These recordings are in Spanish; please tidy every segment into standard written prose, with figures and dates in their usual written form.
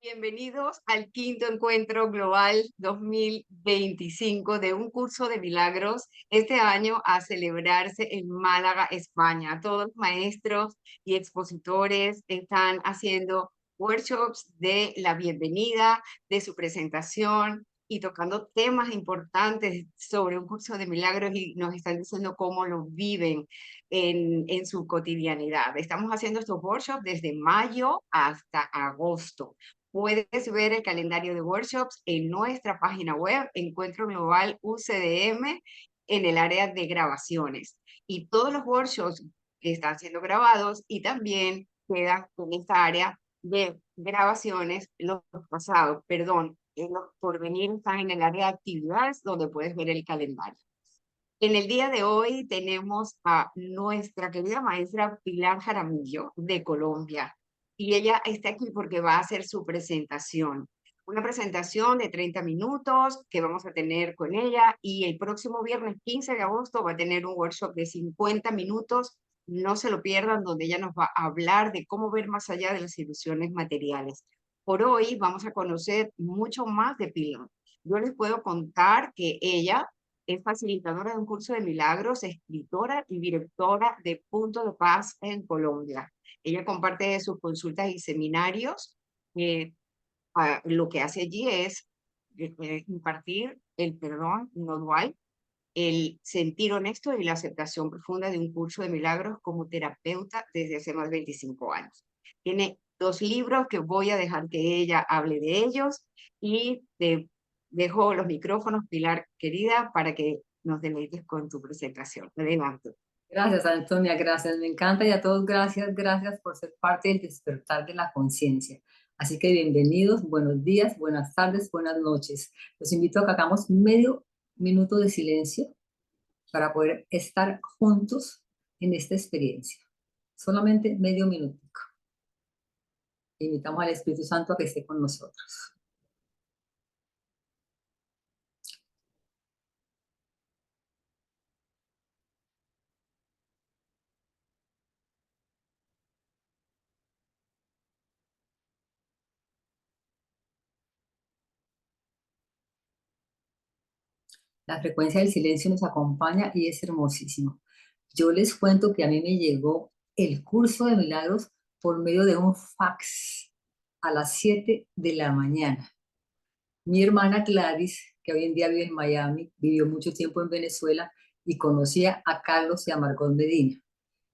Bienvenidos al quinto encuentro global 2025 de un curso de milagros, este año a celebrarse en Málaga, España. Todos los maestros y expositores están haciendo workshops de la bienvenida, de su presentación y tocando temas importantes sobre un curso de milagros y nos están diciendo cómo lo viven en su cotidianidad. Estamos haciendo estos workshops desde mayo hasta agosto. Puedes ver el calendario de workshops en nuestra página web, Encuentro Global UCDM, en el área de grabaciones. Y todos los workshops están siendo grabados y también quedan en esta área de grabaciones, los pasados, perdón, los por venir están en el área de actividades donde puedes ver el calendario. En el día de hoy tenemos a nuestra querida maestra Pilar Jaramillo de Colombia y ella está aquí porque va a hacer su presentación. Una presentación de 30 minutos que vamos a tener con ella y el próximo viernes 15 de agosto va a tener un workshop de 50 minutos. No se lo pierdan, donde ella nos va a hablar de cómo ver más allá de las ilusiones materiales. Por hoy vamos a conocer mucho más de Pilar. Yo les puedo contar que ella es facilitadora de un curso de milagros, escritora y directora de Punto de Paz en Colombia. Ella comparte sus consultas y seminarios. eh, lo que hace allí es impartir el perdón no dual, el sentir honesto y la aceptación profunda de un curso de milagros como terapeuta desde hace más de 25 años. Tiene dos libros que voy a dejar que ella hable de ellos y te dejo los micrófonos, Pilar querida, para que nos deleites con tu presentación. Adelante. Gracias, Antonia, gracias. Me encanta y a todos gracias, gracias por ser parte del despertar de la conciencia. Así que bienvenidos, buenos días, buenas tardes, buenas noches. Los invito a que hagamos medio minuto de silencio para poder estar juntos en esta experiencia. Solamente medio minuto. Invitamos al Espíritu Santo a que esté con nosotros. La frecuencia del silencio nos acompaña y es hermosísimo. Yo les cuento que a mí me llegó el curso de milagros por medio de un fax a las 7 de la mañana. Mi hermana Gladys, que hoy en día vive en Miami, vivió mucho tiempo en Venezuela y conocía a Carlos y a Margot Medina.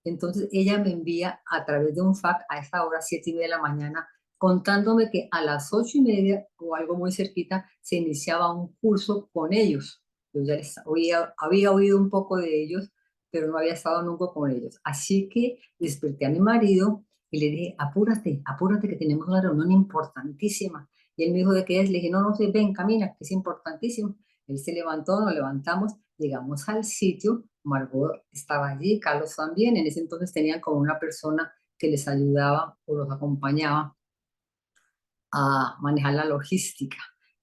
Entonces ella me envía a través de un fax a esta hora, 7:30 de la mañana, contándome que a las 8:30 o algo muy cerquita se iniciaba un curso con ellos. Yo ya había oído un poco de ellos, pero no había estado nunca con ellos. Así que desperté a mi marido y le dije, apúrate, apúrate que tenemos una reunión importantísima. Y él me dijo, ¿de qué es? Le dije, no, no sé, ven, camina, que es importantísimo. Él se levantó, nos levantamos, llegamos al sitio, Margot estaba allí, Carlos también. En ese entonces tenían como una persona que les ayudaba o los acompañaba a manejar la logística.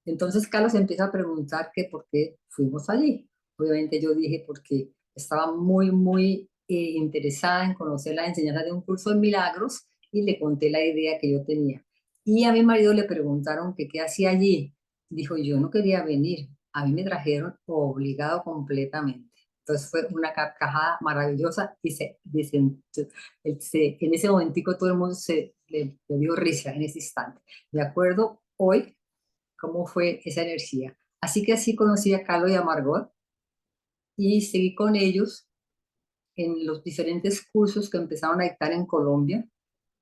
Entonces Carlos empieza a preguntar que por qué fuimos allí. Obviamente yo dije porque estaba muy, muy interesada en conocer la enseñanza de un curso de milagros y le conté la idea que yo tenía. Y a mi marido le preguntaron que qué hacía allí. Dijo, yo no quería venir, a mí me trajeron obligado completamente. Entonces fue una carcajada maravillosa y en ese momentico todo el mundo le dio risa en ese instante. Me acuerdo hoy cómo fue esa energía. Así que así conocí a Carlos y a Margot y seguí con ellos en los diferentes cursos que empezaron a dictar en Colombia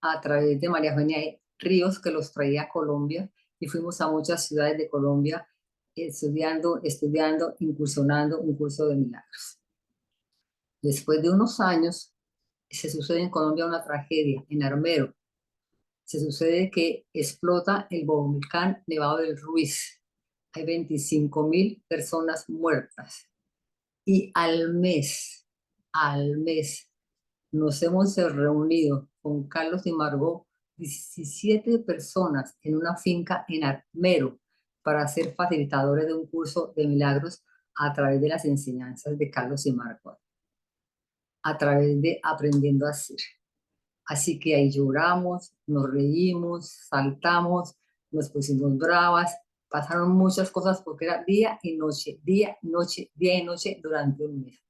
a través de María Eugenia Ríos, que los traía a Colombia, y fuimos a muchas ciudades de Colombia estudiando, incursionando un curso de milagros. Después de unos años, se sucede en Colombia una tragedia en Armero. Se sucede que explota el volcán Nevado del Ruiz. Hay 25.000 personas muertas. Y al mes, nos hemos reunido con Carlos y Margot, 17 personas en una finca en Armero para ser facilitadores de un curso de milagros a través de las enseñanzas de Carlos y Margot, a través de Aprendiendo a Ser. Así que ahí lloramos, nos reímos, saltamos, nos pusimos bravas, pasaron muchas cosas porque era día y noche, día y noche, día y noche durante un mes.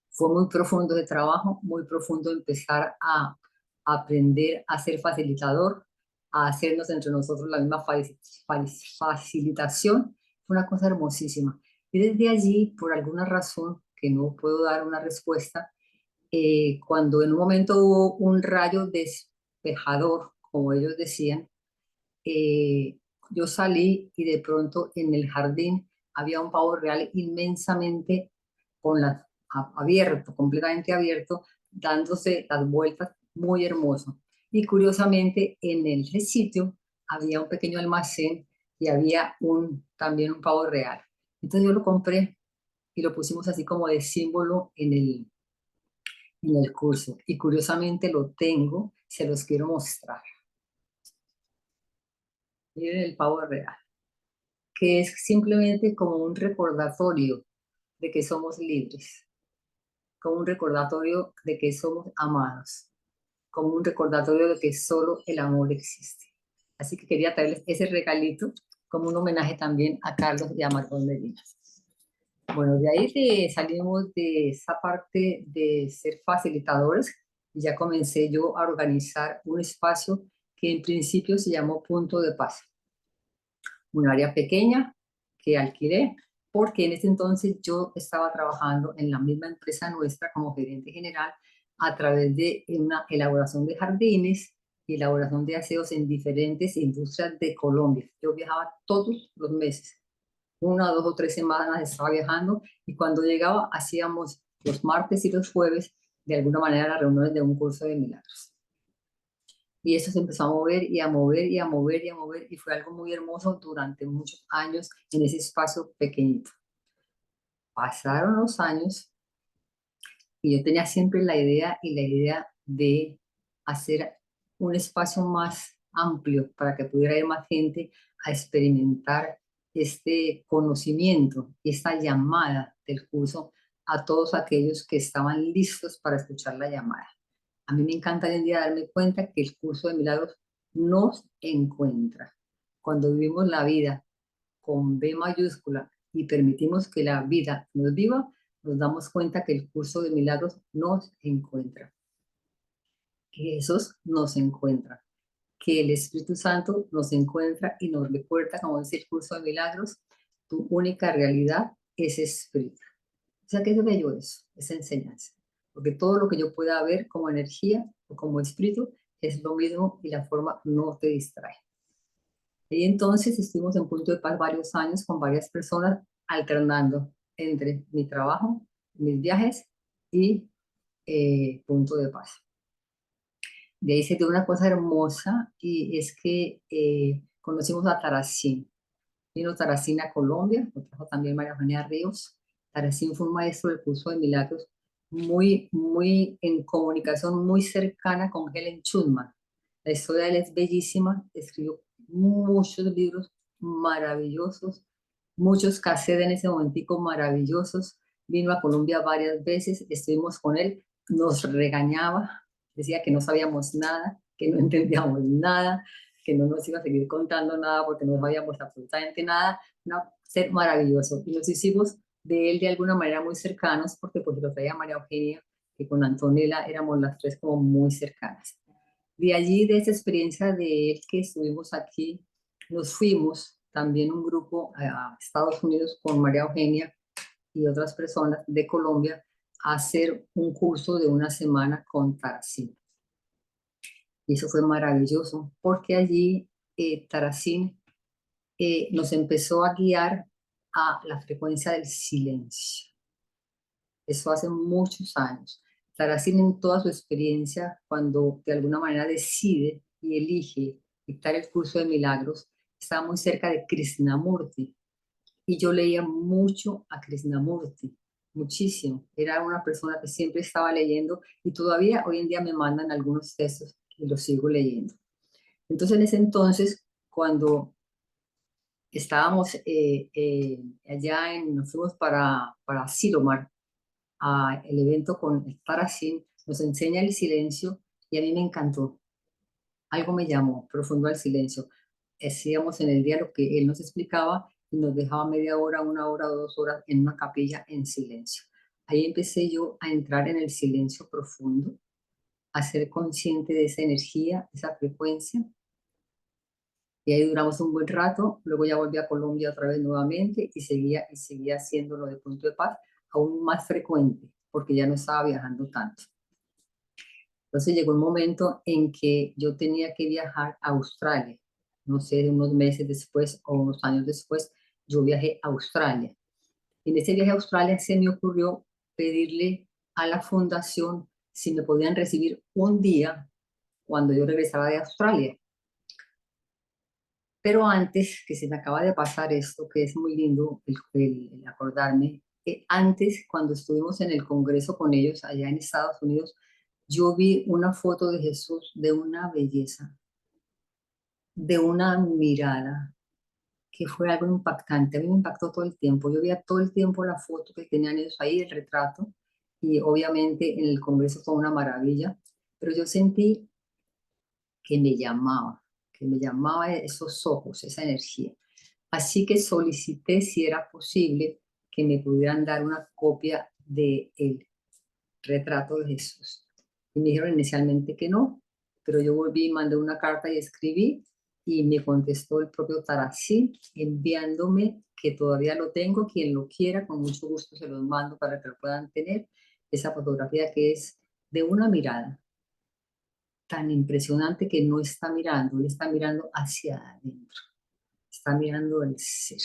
Fue muy profundo de trabajo, muy profundo empezar a aprender a ser facilitador, a hacernos entre nosotros la misma facilitación. Fue una cosa hermosísima. Y desde allí, por alguna razón que no puedo dar una respuesta, cuando en un momento hubo un rayo despejador, como ellos decían, yo salí y de pronto en el jardín había un pavo real inmensamente con las abierto, completamente abierto, dándose las vueltas, muy hermoso. Y curiosamente en el sitio había un pequeño almacén y había también un pavo real. Entonces yo lo compré y lo pusimos así como de símbolo en el curso. Y curiosamente lo tengo, se los quiero mostrar. Miren el pavo real, que es simplemente como un recordatorio de que somos libres, como un recordatorio de que somos amados, como un recordatorio de que solo el amor existe. Así que quería traerles ese regalito como un homenaje también a Carlos y a Marcón Medina. Bueno, de ahí salimos de esa parte de ser facilitadores y ya comencé yo a organizar un espacio que en principio se llamó Punto de Paz, un área pequeña que alquilé porque en ese entonces yo estaba trabajando en la misma empresa nuestra como gerente general a través de una elaboración de jardines y elaboración de aseos en diferentes industrias de Colombia. Yo viajaba todos los meses, 1, 2 o 3 semanas estaba viajando y cuando llegaba hacíamos los martes y los jueves de alguna manera las reuniones de un curso de milagros. Y eso se empezó a mover y a mover y a mover y a mover y fue algo muy hermoso durante muchos años en ese espacio pequeñito. Pasaron los años y yo tenía siempre la idea y la idea de hacer un espacio más amplio para que pudiera ir más gente a experimentar este conocimiento y esta llamada del curso a todos aquellos que estaban listos para escuchar la llamada. A mí me encanta hoy en día darme cuenta que el curso de milagros nos encuentra. Cuando vivimos la vida con B mayúscula y permitimos que la vida nos viva, nos damos cuenta que el curso de milagros nos encuentra, que Jesús nos encuentra, que el Espíritu Santo nos encuentra y nos recuerda, como dice el curso de milagros, tu única realidad es espíritu. O sea, que es bello eso, esa enseñanza. Porque todo lo que yo pueda ver como energía o como espíritu es lo mismo y la forma no te distrae. Y entonces estuvimos en Punto de Paz varios años con varias personas alternando entre mi trabajo, mis viajes y Punto de Paz. De ahí se dio una cosa hermosa y es que conocimos a Taracín. Vino Taracín a Colombia, lo trajo también María Eugenia Ríos. Taracín fue un maestro del curso de milagros muy en comunicación muy cercana con Helen Schulman. La historia de él es bellísima, escribió muchos libros maravillosos, muchos cassettes en ese momentico maravillosos. Vino a Colombia varias veces, estuvimos con él, nos regañaba, decía que no sabíamos nada, que no entendíamos nada, que no nos iba a seguir contando nada porque no sabíamos absolutamente nada. Un ser maravilloso. Y nos hicimos de él de alguna manera muy cercanos porque pues lo traía María Eugenia, que con Antonella éramos las tres como muy cercanas. De allí, de esa experiencia de él que estuvimos aquí, nos fuimos también un grupo a Estados Unidos con María Eugenia y otras personas de Colombia a hacer un curso de una semana con Taracín. Y eso fue maravilloso porque allí Taracín nos empezó a guiar a la frecuencia del silencio. Eso hace muchos años. Taracín en toda su experiencia, cuando de alguna manera decide y elige dictar el curso de milagros, estaba muy cerca de Krishnamurti. Y yo leía mucho a Krishnamurti, muchísimo. Era una persona que siempre estaba leyendo y todavía hoy en día me mandan algunos textos y los sigo leyendo. Entonces, en ese entonces, cuando estábamos allá, nos fuimos para Silomar, el evento con estar así, nos enseña el silencio y a mí me encantó. Algo me llamó profundo al silencio. hacíamos en el día lo que él nos explicaba y nos dejaba media hora, 1 hora o 2 horas en una capilla en silencio. Ahí empecé yo a entrar en el silencio profundo, a ser consciente de esa energía, esa frecuencia. Y ahí duramos un buen rato, luego ya volví a Colombia otra vez nuevamente y seguía haciéndolo de punto de paz, aún más frecuente, porque ya no estaba viajando tanto. Entonces llegó un momento en que yo tenía que viajar a Australia. No sé, unos meses después o unos años después, yo viajé a Australia. Y en ese viaje a Australia se me ocurrió pedirle a la fundación si me podían recibir un día cuando yo regresaba de Australia. Pero antes, que se me acaba de pasar esto, que es muy lindo el acordarme, antes, cuando estuvimos en el Congreso con ellos allá en Estados Unidos, yo vi una foto de Jesús de una belleza, de una mirada, que fue algo impactante. A mí me impactó todo el tiempo. Yo veía todo el tiempo la foto que tenían ellos ahí, el retrato, y obviamente en el Congreso fue una maravilla, pero yo sentí que me llamaba esos ojos, esa energía. Así que solicité si era posible que me pudieran dar una copia del retrato de Jesús. Y me dijeron inicialmente que no, pero yo volví, mandé una carta y escribí y me contestó el propio Tarasí enviándome que todavía lo tengo, quien lo quiera, con mucho gusto se los mando para que lo puedan tener, esa fotografía que es de una mirada tan impresionante que no está mirando, él está mirando hacia adentro, está mirando el ser.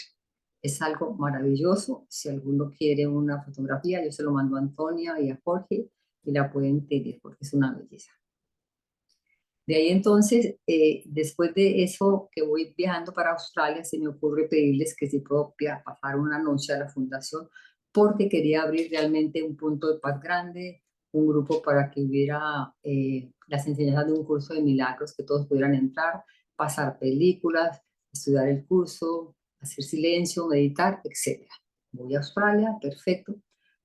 Es algo maravilloso. Si alguno quiere una fotografía, yo se lo mando a Antonia y a Jorge y la pueden tener porque es una belleza. De ahí entonces, después de eso que voy viajando para Australia, se me ocurre pedirles que si puedo pasar una noche a la fundación porque quería abrir realmente un punto de paz grande, un grupo para que hubiera las enseñanzas de un curso de milagros, que todos pudieran entrar, pasar películas, estudiar el curso, hacer silencio, meditar, etcétera. Voy a Australia, perfecto.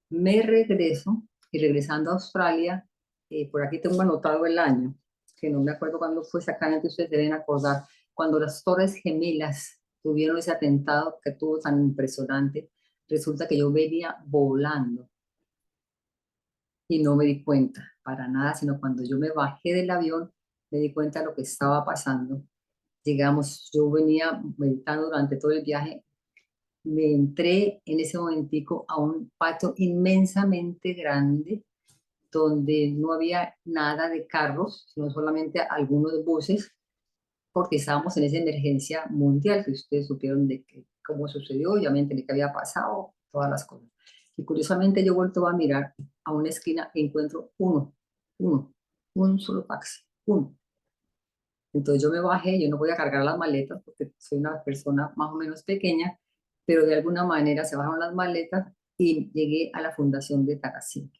Me regreso y regresando a Australia, por aquí tengo anotado el año, que no me acuerdo cuándo fue exactamente, ustedes deben acordar, cuando las Torres Gemelas tuvieron ese atentado que tuvo tan impresionante, resulta que yo venía volando y no me di cuenta para nada, sino cuando yo me bajé del avión, me di cuenta de lo que estaba pasando. Llegamos, yo venía meditando durante todo el viaje, me entré en ese momentico a un patio inmensamente grande donde no había nada de carros, sino solamente algunos buses, porque estábamos en esa emergencia mundial que ustedes supieron de que, cómo sucedió, obviamente de qué había pasado, todas las cosas. Y curiosamente yo vuelto a mirar a una esquina y encuentro uno, un solo taxi, uno. Entonces yo me bajé, yo no voy a cargar las maletas porque soy una persona más o menos pequeña, pero de alguna manera se bajaron las maletas y llegué a la fundación de Takasaki.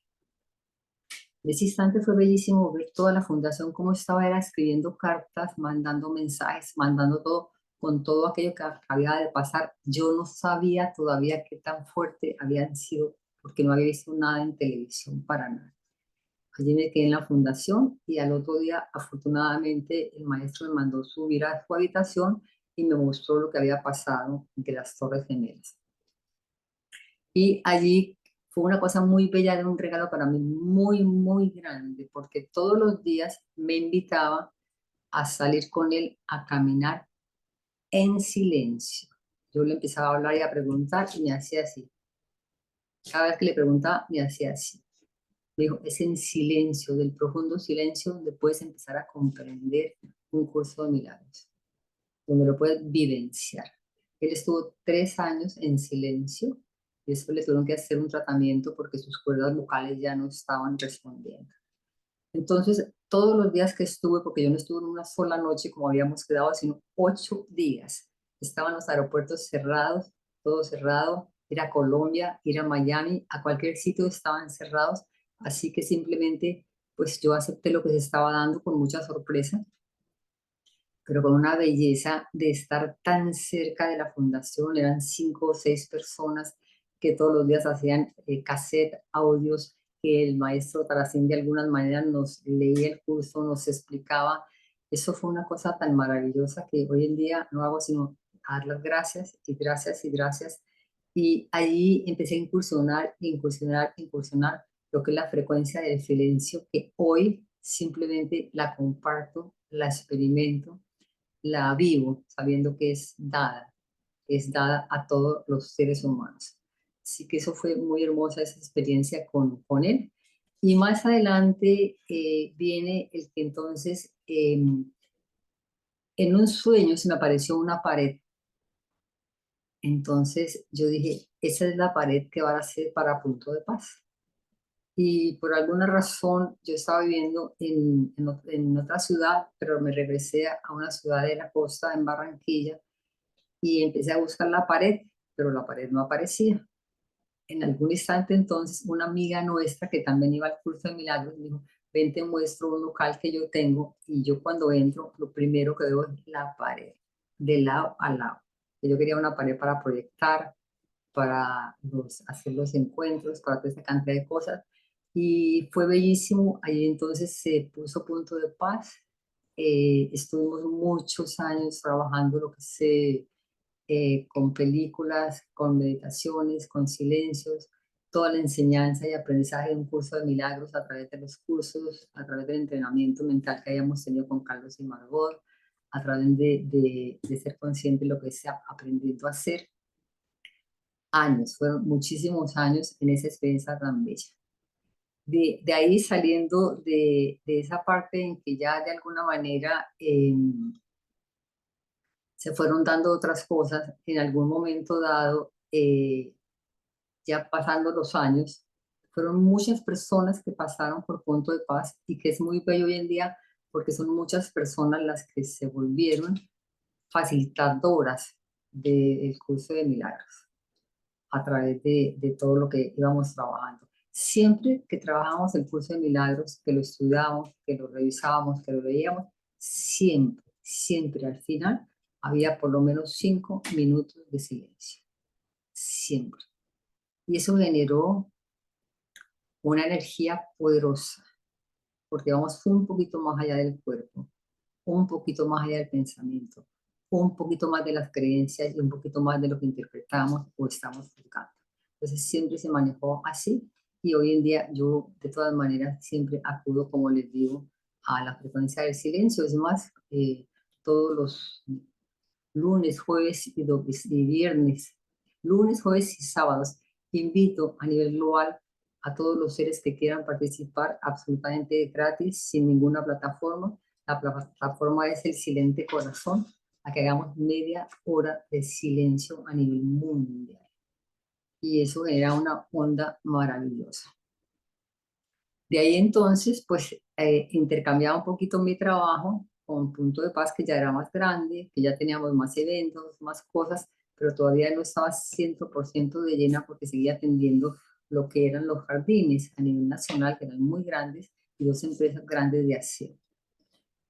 En ese instante fue bellísimo ver toda la fundación, cómo estaba era escribiendo cartas, mandando mensajes, mandando todo, con todo aquello que había de pasar. Yo no sabía todavía qué tan fuerte habían sido, porque no había visto nada en televisión para nada. Allí me quedé en la fundación y al otro día, afortunadamente, el maestro me mandó subir a su habitación y me mostró lo que había pasado entre las Torres Gemelas. Y allí fue una cosa muy bella, era un regalo para mí muy, muy grande, porque todos los días me invitaba a salir con él a caminar en silencio. Yo le empezaba a hablar y a preguntar y me hacía así. Cada vez que le preguntaba, me hacía así. Me dijo, es en silencio, del profundo silencio, donde puedes empezar a comprender un curso de milagros, donde lo puedes vivenciar. Él estuvo 3 años en silencio y después le tuvieron que hacer un tratamiento porque sus cuerdas vocales ya no estaban respondiendo. Entonces, todos los días que estuve, porque yo no estuve en una sola noche como habíamos quedado, sino 8 días, estaban los aeropuertos cerrados, todo cerrado, ir a Colombia, ir a Miami, a cualquier sitio estaban cerrados, así que simplemente pues yo acepté lo que se estaba dando con mucha sorpresa, pero con una belleza de estar tan cerca de la fundación. Eran 5 o 6 personas que todos los días hacían cassette, audios, que el maestro Taracín de alguna manera nos leía el curso, nos explicaba. Eso fue una cosa tan maravillosa que hoy en día no hago sino dar las gracias y gracias y gracias. Y ahí empecé a incursionar, incursionar, incursionar lo que es la frecuencia del silencio, que hoy simplemente la comparto, la experimento, la vivo, sabiendo que es dada a todos los seres humanos. Así que eso fue muy hermosa esa experiencia con él. Y más adelante viene el que entonces en un sueño se me apareció una pared. Entonces yo dije, esa es la pared que va a ser para Punto de Paz. Y por alguna razón yo estaba viviendo en otra ciudad, pero me regresé a una ciudad de la costa, en Barranquilla, y empecé a buscar la pared, pero la pared no aparecía. En algún instante entonces una amiga nuestra que también iba al curso de milagros me dijo, ven te muestro un local que yo tengo y yo cuando entro lo primero que veo es la pared, de lado a lado. Yo quería una pared para proyectar, para hacer los encuentros, para toda esa cantidad de cosas y fue bellísimo. Ahí entonces se puso Punto de Paz. Estuvimos muchos años trabajando lo que se con películas, con meditaciones, con silencios, toda la enseñanza y aprendizaje de un curso de milagros a través de los cursos, a través del entrenamiento mental que hayamos tenido con Carlos y Margot, a través de ser consciente de lo que se ha aprendido a hacer. Años, fueron muchísimos años en esa experiencia tan bella. De ahí saliendo de esa parte en que ya de alguna manera se fueron dando otras cosas, en algún momento dado ya pasando los años, fueron muchas personas que pasaron por Punto de Paz y que es muy bello hoy en día porque son muchas personas las que se volvieron facilitadoras del curso de milagros a través de todo lo que íbamos trabajando. Siempre que trabajamos el curso de milagros, que lo estudiábamos, que lo revisábamos, que lo veíamos, siempre, siempre al final había por lo menos 5 minutos de silencio. Siempre. Y eso generó una energía poderosa, porque vamos un poquito más allá del cuerpo, un poquito más allá del pensamiento, un poquito más de las creencias y un poquito más de lo que interpretamos o estamos juzgando. Entonces siempre se manejó así y hoy en día yo de todas maneras siempre acudo, como les digo, a la frecuencia del silencio. Es más, todos los lunes, jueves y viernes, lunes, jueves y sábados. Invito a nivel global a todos los seres que quieran participar absolutamente gratis, sin ninguna plataforma. La plataforma es el Silente Corazón, a que hagamos media hora de silencio a nivel mundial. Y eso genera una onda maravillosa. De ahí entonces, pues intercambiaba un poquito mi trabajo con Punto de Paz, que ya era más grande, que ya teníamos más eventos, más cosas, pero todavía no estaba 100% de llena porque seguía atendiendo lo que eran los jardines a nivel nacional, que eran muy grandes, y dos empresas grandes de aseo.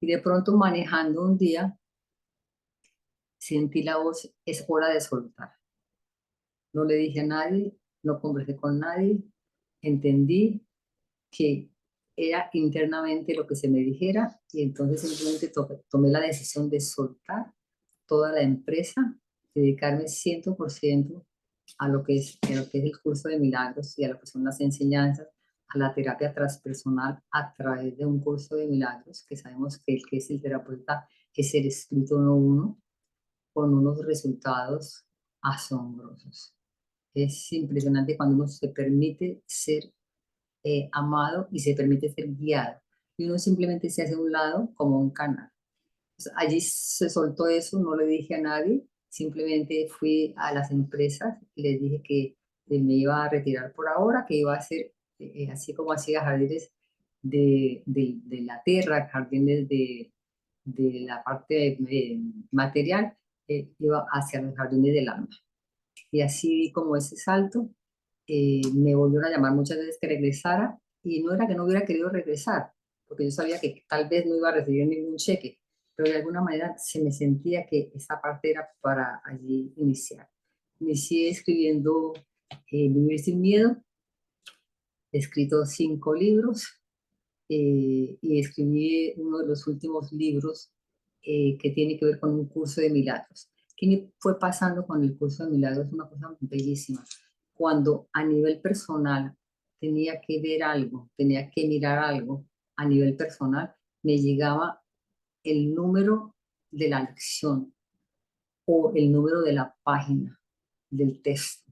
Y de pronto manejando un día, sentí la voz, es hora de soltar. No le dije a nadie, no conversé con nadie, entendí que era internamente lo que se me dijera y entonces simplemente tomé la decisión de soltar toda la empresa, dedicarme 100% a lo que es el curso de milagros y a lo que son las enseñanzas, a la terapia transpersonal a través de un curso de milagros, que sabemos que el que es el terapeuta es el espíritu no uno, con unos resultados asombrosos. Es impresionante cuando uno se permite ser amado y se permite ser guiado. Y uno simplemente se hace a un lado como un canal. Pues allí se soltó eso, no le dije a nadie, simplemente fui a las empresas y les dije que me iba a retirar por ahora, que iba a hacer así como hacía jardines de la tierra, jardines de la parte material, iba hacia los jardines del alma. Y así di como ese salto. Me volvieron a llamar muchas veces que regresara y no era que no hubiera querido regresar, porque yo sabía que tal vez no iba a recibir ningún cheque, pero de alguna manera se me sentía que esa parte era para allí iniciar. Inicié escribiendo Vivir sin miedo, he escrito 5 libros y escribí uno de los últimos libros que tiene que ver con un curso de milagros. ¿Qué me fue pasando con el curso de milagros? Una cosa bellísima. Cuando a nivel personal tenía que ver algo, tenía que mirar algo a nivel personal, me llegaba el número de la lección o el número de la página del texto.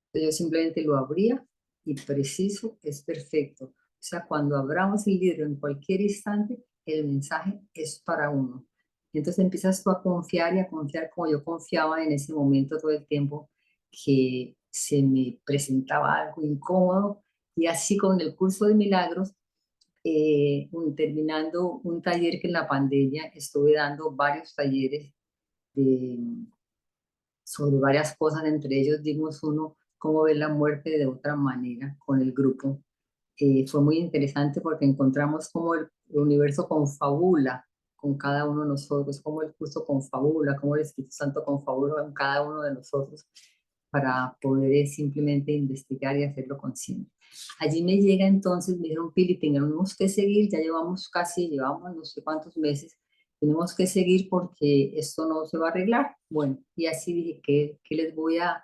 Entonces yo simplemente lo abría y preciso es perfecto. O sea, cuando abramos el libro en cualquier instante, el mensaje es para uno. Y entonces empiezas tú a confiar y a confiar como yo confiaba en ese momento todo el tiempo que se me presentaba algo incómodo. Y así con el curso de milagros, terminando un taller que en la pandemia estuve dando varios talleres de, sobre varias cosas, entre ellos dimos uno, cómo ver la muerte de otra manera con el grupo. Fue muy interesante porque encontramos cómo el universo confabula con cada uno de nosotros, cómo el curso confabula, cómo el Espíritu Santo confabula con cada uno de nosotros para poder simplemente investigar y hacerlo consciente. Allí me llega entonces, me dijeron, Pili, tenemos que seguir, ya llevamos no sé cuántos meses, tenemos que seguir porque esto no se va a arreglar. Bueno, y así dije, ¿qué les voy a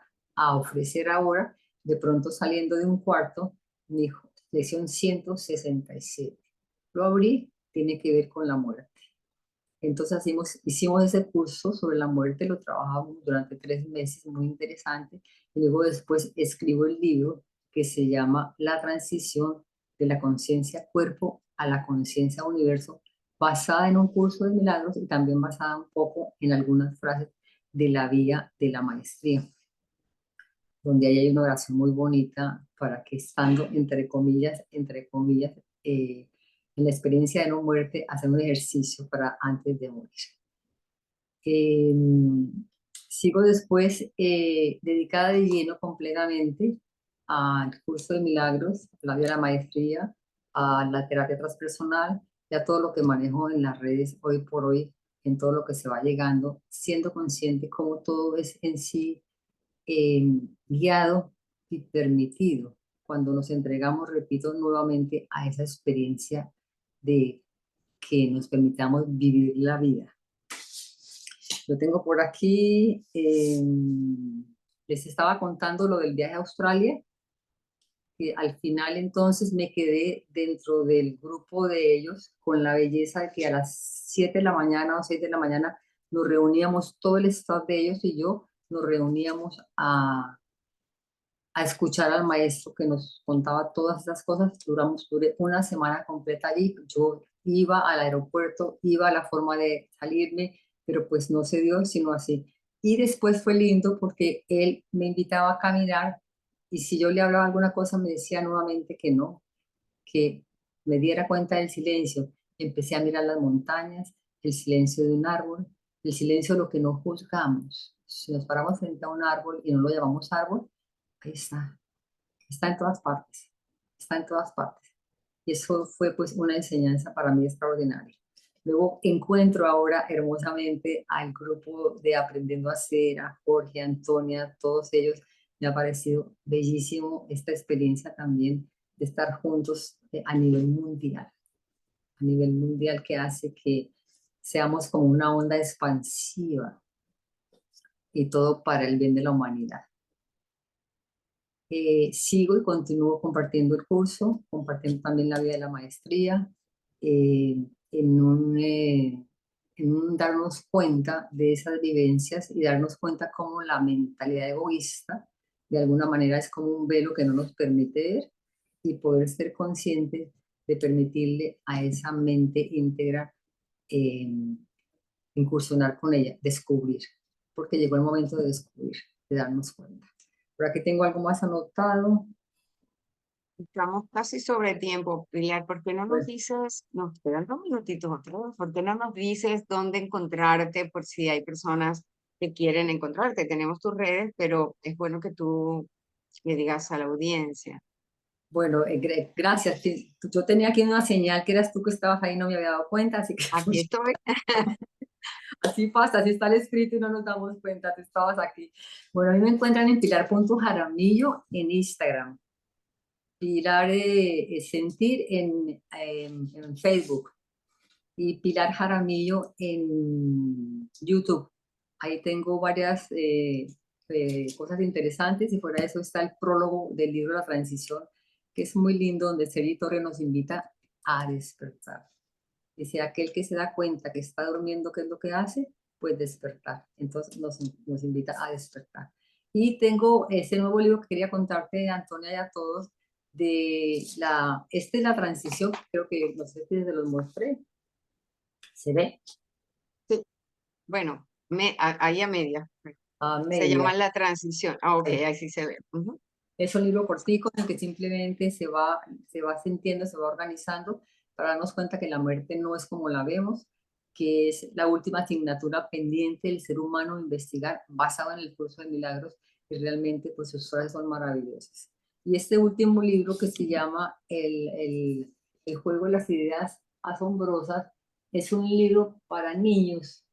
ofrecer ahora? De pronto saliendo de un cuarto, me dijo, lección 167. Lo abrí, tiene que ver con la muerte. Entonces hicimos ese curso sobre la muerte, lo trabajamos durante 3 meses, muy interesante. Y luego después escribo el libro que se llama La transición de la conciencia cuerpo a la conciencia universo, basada en un curso de milagros y también basada un poco en algunas frases de la vía de la maestría, donde ahí hay una oración muy bonita para que estando, entre comillas, en la experiencia de no muerte, hacer un ejercicio para antes de morir. Eh, Sigo después dedicada de lleno completamente al curso de milagros, a la vía de la maestría, a la terapia transpersonal y a todo lo que manejo en las redes hoy por hoy, en todo lo que se va llegando, siendo consciente cómo todo es en sí guiado y permitido cuando nos entregamos, repito nuevamente, a esa experiencia de que nos permitamos vivir la vida. Lo tengo por aquí. Les estaba contando lo del viaje a Australia, que al final entonces me quedé dentro del grupo de ellos con la belleza de que a las 7 de la mañana o 6 de la mañana nos reuníamos, todo el staff de ellos y yo nos reuníamos a escuchar al maestro que nos contaba todas esas cosas. Duré una semana completa allí. Yo iba al aeropuerto, iba a la forma de salirme, pero pues no se dio sino así. Y después fue lindo porque él me invitaba a caminar y si yo le hablaba alguna cosa me decía nuevamente que no, que me diera cuenta del silencio. Empecé a mirar las montañas, el silencio de un árbol, el silencio de lo que no juzgamos. Si nos paramos frente a un árbol y no lo llamamos árbol, ahí está en todas partes, está en todas partes. Y eso fue pues una enseñanza para mí extraordinaria. Luego encuentro ahora hermosamente al grupo de Aprendiendo a Hacer, a Jorge, a Antonia, todos ellos. Me ha parecido bellísimo esta experiencia también de estar juntos a nivel mundial que hace que seamos como una onda expansiva y todo para el bien de la humanidad. Sigo y continúo compartiendo el curso, compartiendo también la vida de la maestría, eh, en un, eh, en un darnos cuenta de esas vivencias y darnos cuenta cómo la mentalidad egoísta de alguna manera es como un velo que no nos permite ver y poder ser conscientes de permitirle a esa mente íntegra eh, incursionar con ella, descubrir, porque llegó el momento de descubrir, de darnos cuenta. Por aquí tengo algo más anotado. Estamos casi sobre tiempo, Pilar. ¿Por qué no nos Bueno, dices, nos quedan 2 minutitos otros, ¿por qué no nos dices dónde encontrarte por si hay personas que quieren encontrarte? Tenemos tus redes, pero es bueno que tú le digas a la audiencia. bueno, gracias. Yo tenía aquí una señal que eras tú que estabas ahí, no me había dado cuenta, así que Aquí estoy. así pasa, así está el escrito y no nos damos cuenta, tú estabas aquí. Bueno, a mí me encuentran en Pilar.Jaramillo en Instagram, Pilar Sentir en Facebook y Pilar Jaramillo en YouTube. Ahí tengo varias cosas interesantes y fuera de eso está el prólogo del libro La Transición, que es muy lindo, donde Celi Torre nos invita a despertar. Dice, aquel que se da cuenta que está durmiendo, ¿qué es lo que hace? Pues despertar. Entonces nos invita a despertar. Y tengo ese nuevo libro que quería contarte, Antonia, y a todos, esta es la transición, creo que no sé si desde los mostré, ¿se ve? Sí. Bueno, ahí a media. A Se llama media. La Transición. Ah, ok, Sí. ahí sí se ve. Ujú. Es un libro cortico en el que simplemente se va sintiendo, se va organizando para darnos cuenta que la muerte no es como la vemos, que es la última asignatura pendiente del ser humano investigar, basado en el curso de milagros, y realmente pues sus frases son maravillosas. Y este último libro que se llama el juego de las ideas asombrosas, es un libro para niños,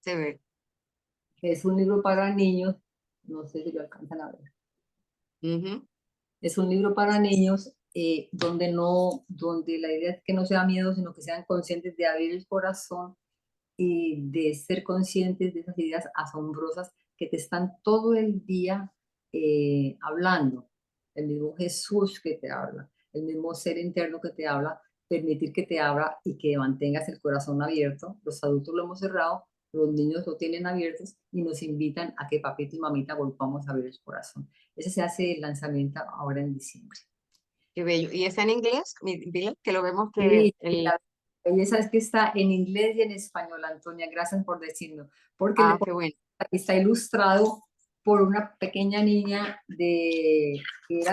Se ve. es un libro para niños, no sé si lo alcanzan a ver. Ujú. Es un libro para niños donde la idea es que no sea miedo, sino que sean conscientes de abrir el corazón y de ser conscientes de esas ideas asombrosas que te están todo el día hablando. El mismo Jesús que te habla, el mismo ser interno que te habla, permitir que te abra y que mantengas el corazón abierto. Los adultos lo hemos cerrado, los niños lo tienen abiertos y nos invitan a que papito y mamita volvamos a abrir el corazón. Ese se hace el lanzamiento ahora en diciembre. Qué bello. ¿Y está en inglés? Bien, que lo vemos que Sí, la belleza es que está en inglés y en español, Antonia, gracias por decirlo, porque Ah, qué bueno. está ilustrado por una pequeña niña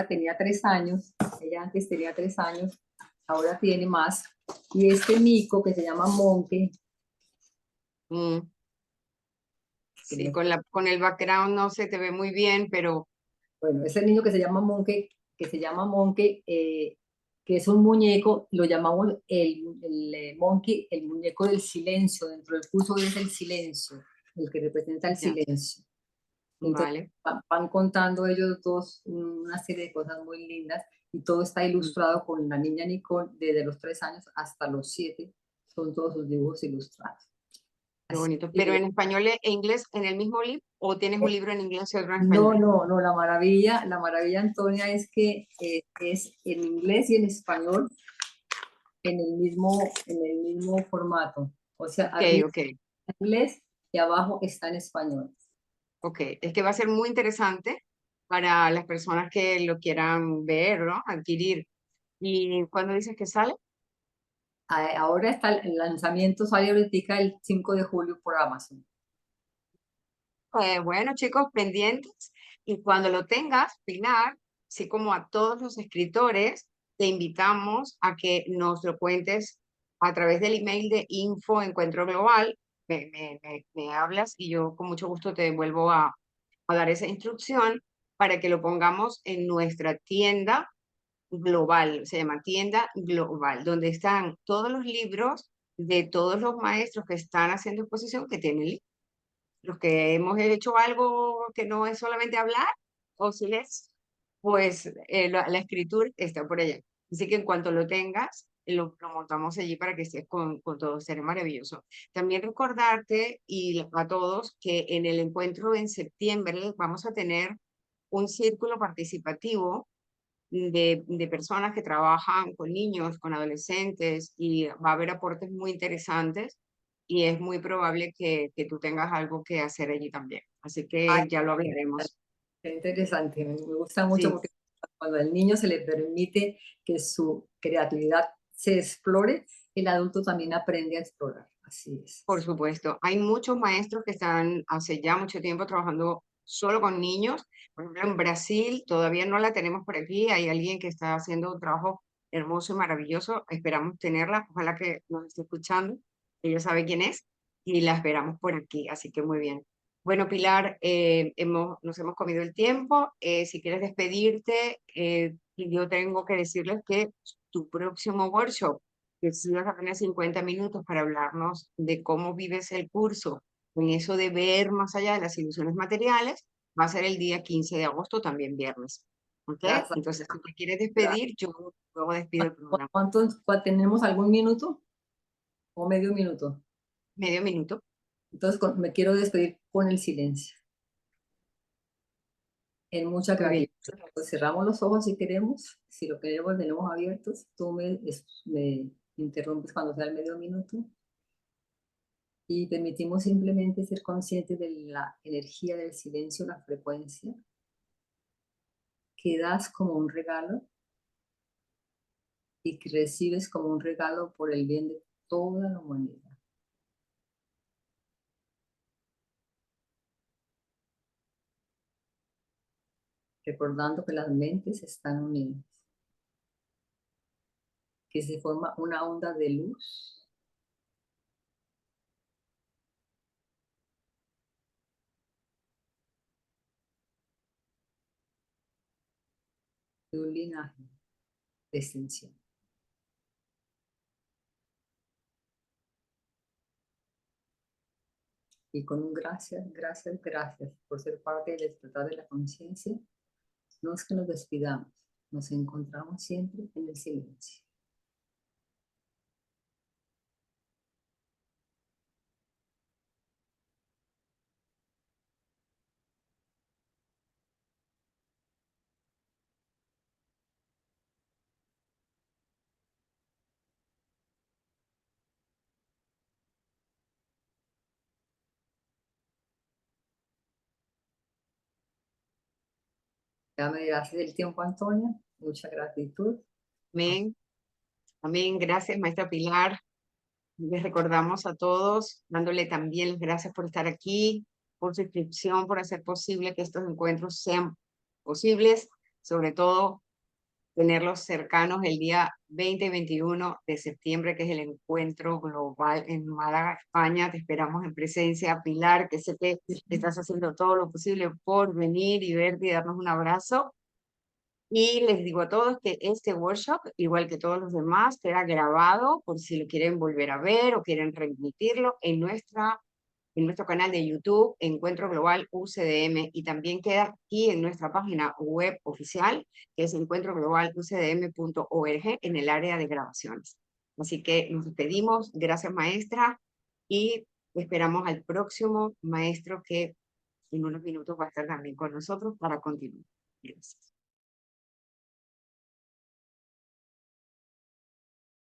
tenía 3 años, ella antes tenía 3 años, ahora tiene más, y este mico que se llama Monkey, Mm, que sí, con el background no se te ve muy bien, pero bueno, ese niño que se llama Monkey, que es un muñeco, lo llamamos el Monkey, el muñeco del silencio, dentro del curso es el silencio, el que representa el ya, silencio. Entonces vale. van contando ellos dos una serie de cosas muy lindas y todo está Mm, ilustrado con la niña Nicole desde los 3 años hasta los 7, son todos sus dibujos ilustrados. qué Así bonito. Pero que en español e inglés en el mismo libro, o tienes un libro en inglés y otro en no, español. no, no, la maravilla, Antonia, es que es en inglés y en español en el mismo formato. O sea, Ok, arriba ok, en inglés y abajo está en español. ok. Es que va a ser muy interesante para las personas que lo quieran ver, ¿no? Adquirir. ¿Y cuándo dices que sale? Ahora está el lanzamiento, sale ahorita el 5 de julio por Amazon. Bueno, chicos, pendientes. Y cuando lo tengas, Pilar, así como a todos los escritores, te invitamos a que nos lo cuentes a través del email de Info Encuentro Global. Me hablas y yo con mucho gusto te vuelvo a dar esa instrucción para que lo pongamos en nuestra tienda global. Se llama tienda global, donde están todos los libros de todos los maestros que están haciendo exposición que tienen los que hemos hecho algo que no es solamente hablar o silencio, pues la escritura está por allá. Así que en cuanto lo tengas, lo montamos allí para que estés con todo, será maravilloso. También recordarte y a todos que en el encuentro en septiembre vamos a tener un círculo participativo de personas que trabajan con niños, con adolescentes y va a haber aportes muy interesantes y es muy probable que tú tengas algo que hacer allí también. Así Ay, que ya lo hablaremos. qué interesante, me gusta mucho Sí, porque cuando al niño se le permite que su creatividad se explore, el adulto también aprende a explorar. Así es. por supuesto. Hay muchos maestros que están hace ya mucho tiempo trabajando solo con niños. Por ejemplo, en Brasil todavía no la tenemos por aquí. Hay alguien que está haciendo un trabajo hermoso y maravilloso. Esperamos tenerla. Ojalá que nos esté escuchando. Ella sabe quién es y la esperamos por aquí. Así que muy bien. Bueno, Pilar, nos hemos comido el tiempo. Si quieres despedirte, yo tengo que decirles que tu próximo workshop que sigas apenas 50 minutos para hablarnos de cómo vives el curso, en eso de ver más allá de las ilusiones materiales, va a ser el día 15 de agosto, también viernes. ¿Ok? Gracias. Entonces, si te quieres despedir, yo luego despido el programa. ¿Tenemos algún minuto? o medio minuto. Medio minuto. Entonces me quiero despedir con el silencio, en mucha Muy bien. gratitud. Pues cerramos los ojos si queremos, si lo queremos tenemos abiertos, tú me interrumpes cuando sea el medio minuto y permitimos simplemente ser conscientes de la energía del silencio, la frecuencia que das como un regalo y que recibes como un regalo por el bien de toda la humanidad. Recordando que las mentes están unidas, que se forma una onda de luz de un linaje de extensión. Y con un gracias, gracias, gracias por ser parte del despertar de la conciencia, no es que nos despidamos, nos encontramos siempre en el silencio. Ya me dirás del tiempo, Antonia. Mucha gratitud. Amén. Amén. Gracias, maestra Pilar. Les recordamos a todos, dándole también las gracias por estar aquí, por su inscripción, por hacer posible que estos encuentros sean posibles, sobre todo tenerlos cercanos el día 20 y 21 de septiembre, que es el encuentro global en Málaga, España. Te esperamos en presencia, Pilar, que sé que estás haciendo todo lo posible por venir y verte y darnos un abrazo. Y les digo a todos que este workshop, igual que todos los demás, será grabado por si lo quieren volver a ver o quieren reemitirlo en nuestro canal de YouTube, Encuentro Global UCDM, y también queda aquí en nuestra página web oficial, que es encuentroglobalucdm.org, en el área de grabaciones. Así que nos despedimos. Gracias, maestra, y esperamos al próximo maestro que en unos minutos va a estar también con nosotros para continuar. Gracias.